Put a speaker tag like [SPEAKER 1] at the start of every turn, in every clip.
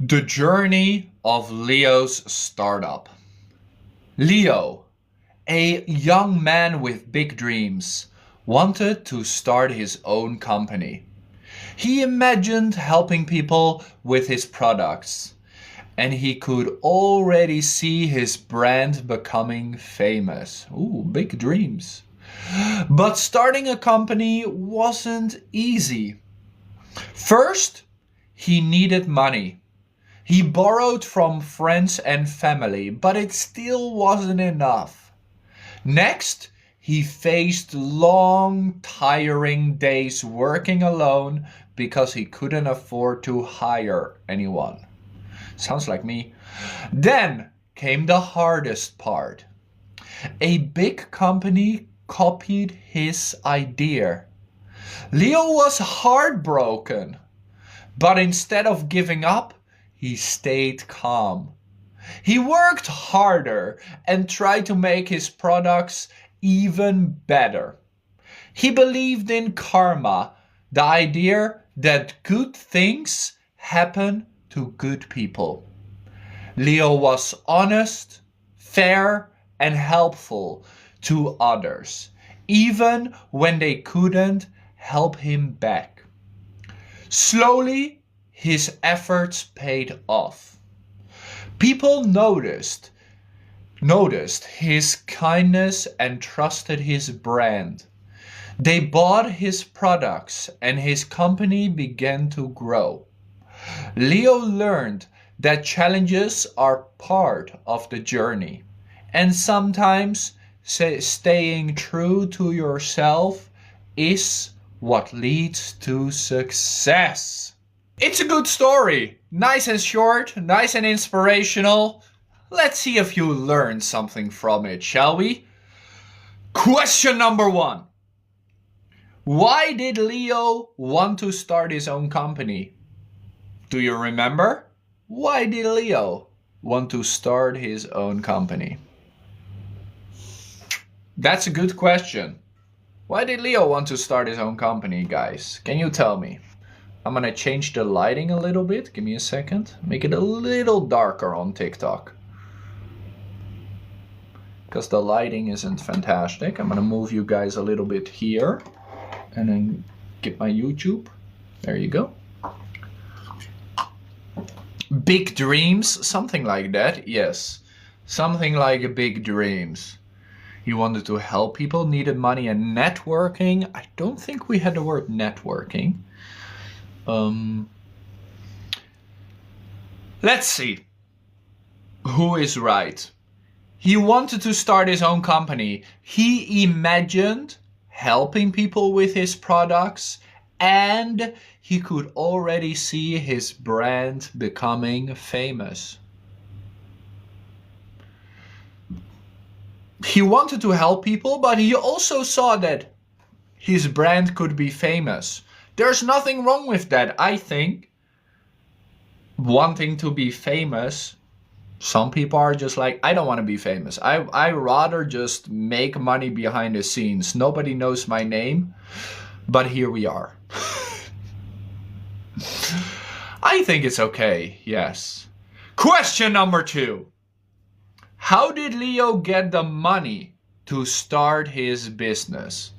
[SPEAKER 1] The journey of Leo's startup. Leo, a young man with big dreams, wanted to start his own company. He imagined helping people with his products, and he could already see his brand becoming famous. Ooh, big dreams. But starting a company wasn't easy. First, he needed money. He borrowed from friends and family, but it still wasn't enough. Next, he faced long, tiring days working alone because he couldn't afford to hire anyone. Sounds like me. Then came the hardest part. A big company copied his idea. Leo was heartbroken, but instead of giving up, he stayed calm. He worked harder and tried to make his products even better. He believed in karma, the idea that good things happen to good people. Leo was honest, fair, and helpful to others, even when they couldn't help him back. Slowly, his efforts paid off. People noticed his kindness and trusted his brand. They bought his products and his company began to grow. Leo learned that challenges are part of the journey, and sometimes staying true to yourself is what leads to success. It's a good story. Nice and short, nice and inspirational. Let's see if you learned something from it, shall we? Question number 1. Why did Leo want to start his own company? Do you remember? Why did Leo want to start his own company? That's a good question. Why did Leo want to start his own company, guys? Can you tell me? I'm gonna change the lighting a little bit. Give me a second. Make it a little darker on TikTok, because the lighting isn't fantastic. I'm gonna move you guys a little bit here and then get my YouTube. There you go. Big dreams, something like that. Yes, something like big dreams. He wanted to help people, needed money and networking. I don't think we had the word networking. Let's see who is right. He wanted to start his own company. He imagined helping people with his products, and he could already see his brand becoming famous. He wanted to help people, but he also saw that his brand could be famous. There's nothing wrong with that, I think. Wanting to be famous, some people are just like, I don't want to be famous. I rather just make money behind the scenes. Nobody knows my name, but here we are. I think it's okay, yes. Question number 2. How did Leo get the money to start his business?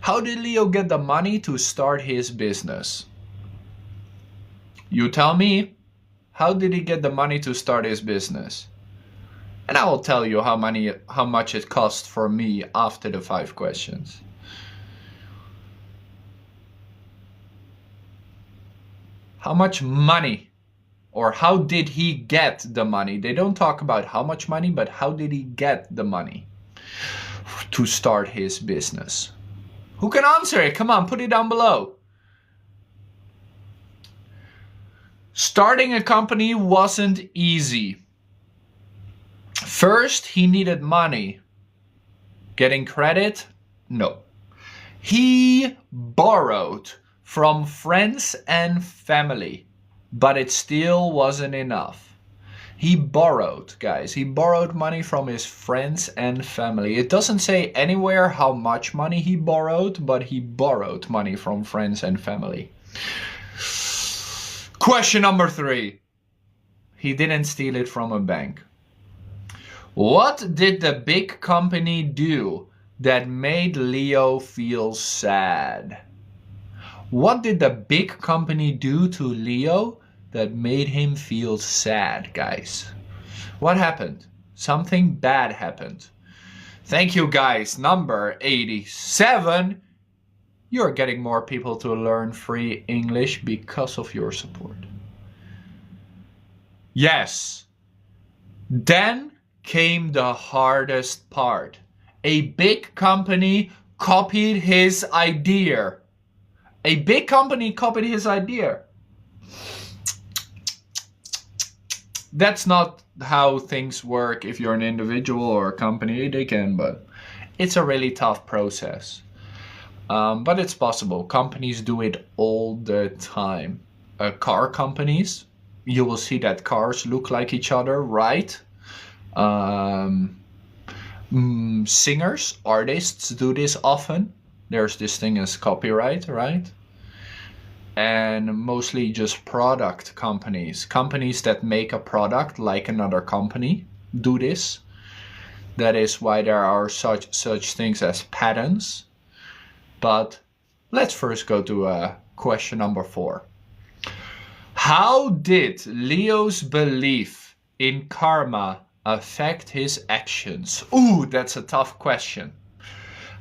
[SPEAKER 1] How did Leo get the money to start his business? You tell me, how did he get the money to start his business? And I will tell you how much it cost for me after the 5 questions. How much money, or how did he get the money? They don't talk about how much money, but how did he get the money to start his business? Who can answer it? Come on, put it down below. Starting a company wasn't easy. First, he needed money. Getting credit? No. He borrowed from friends and family, but it still wasn't enough. He borrowed, guys. He borrowed money from his friends and family. It doesn't say anywhere how much money he borrowed, but he borrowed money from friends and family. Question number 3. he didn't steal it from a bank. What did the big company do that made Leo feel sad? What did the big company do to Leo that made him feel sad, guys? What happened? Something bad happened. Thank you, guys. Number 87. You're getting more people to learn free English because of your support. Yes. Then came the hardest part. A big company copied his idea. A big company copied his idea. That's not how things work if you're an individual or a company. They can, but it's a really tough process. But it's possible. Companies do it all the time. Car companies, you will see that cars look like each other, right? Singers, artists do this often. There's this thing as copyright, right? And mostly just product companies. Companies that make a product like another company do this. That is why there are such things as patents. But let's first go to question number 4. How did Leo's belief in karma affect his actions? Ooh, that's a tough question.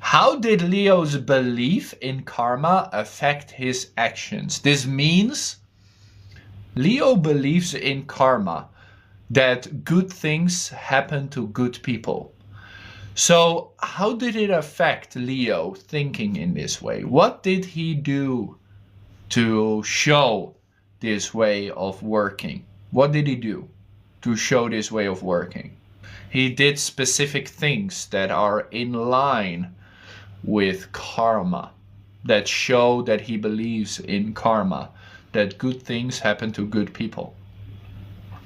[SPEAKER 1] How did Leo's belief in karma affect his actions? This means Leo believes in karma, that good things happen to good people. So how did it affect Leo thinking in this way? What did he do to show this way of working? What did he do to show this way of working? He did specific things that are in line with karma, that show that he believes in karma, that good things happen to good people.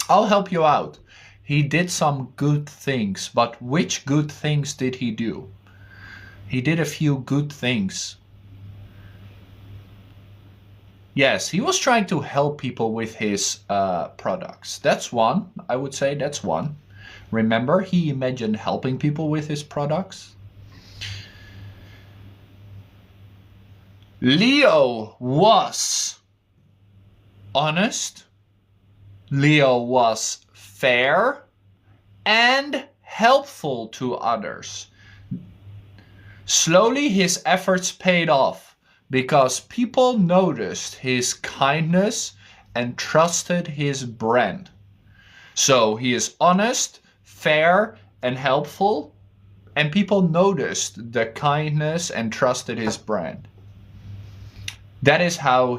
[SPEAKER 1] I'll help you out. He did some good things, but which good things did he do? He did a few good things. Yes, he was trying to help people with his products. That's one. I would say that's one. Remember, he imagined helping people with his products. Leo was honest. Leo was fair and helpful to others. Slowly his efforts paid off because people noticed his kindness and trusted his brand. So he is honest, fair, and helpful, and people noticed the kindness and trusted his brand. That is how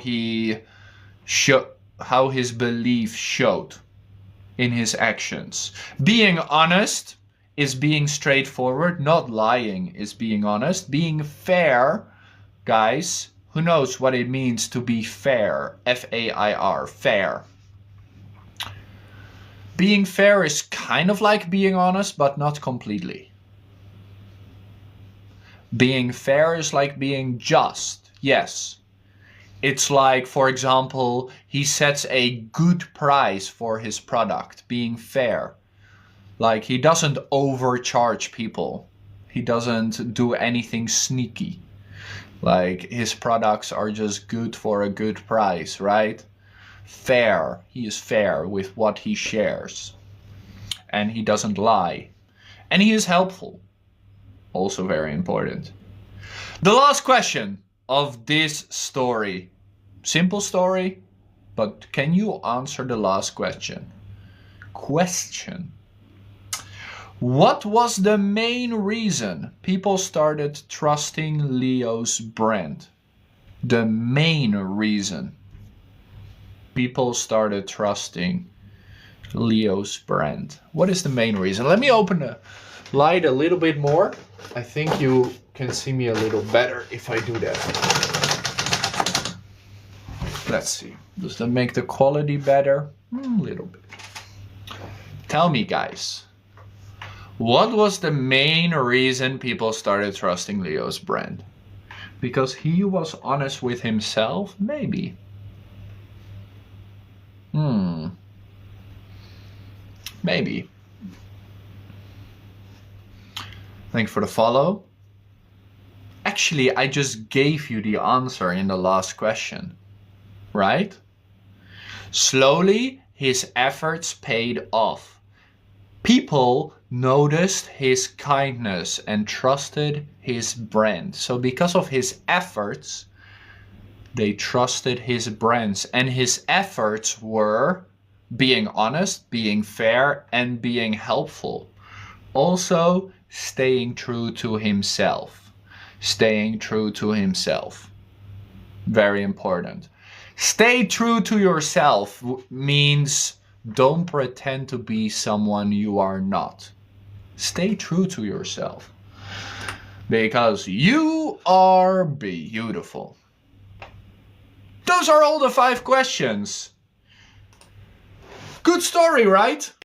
[SPEAKER 1] how his belief showed in his actions. Being honest is being straightforward, not lying is being honest. Being fair, guys, who knows what it means to be fair? F-A-I-R, fair. Being fair is kind of like being honest, but not completely. Being fair is like being just, yes. It's like, for example, he sets a good price for his product, being fair. Like, he doesn't overcharge people. He doesn't do anything sneaky. Like, his products are just good for a good price, right? Fair. He is fair with what he shares. And he doesn't lie. And he is helpful. Also very important. The last question of this story. Simple story, but can you answer the last question? What was the main reason people started trusting Leo's brand? The main reason people started trusting Leo's brand. What is the main reason? Let me open the light a little bit more. I think you can see me a little better if I do that. Let's see. Does that make the quality better? A little bit. Tell me, guys. What was the main reason people started trusting Leo's brand? Because he was honest with himself? Maybe. Maybe. Thanks for the follow. Actually, I just gave you the answer in the last question, right? Slowly, his efforts paid off. People noticed his kindness and trusted his brand. So because of his efforts, they trusted his brands. And his efforts were being honest, being fair, and being helpful. Also, staying true to himself. Staying true to himself. Very important. Stay true to yourself means don't pretend to be someone you are not. Stay true to yourself. Because you are beautiful. Those are all the 5 questions. Good story, right?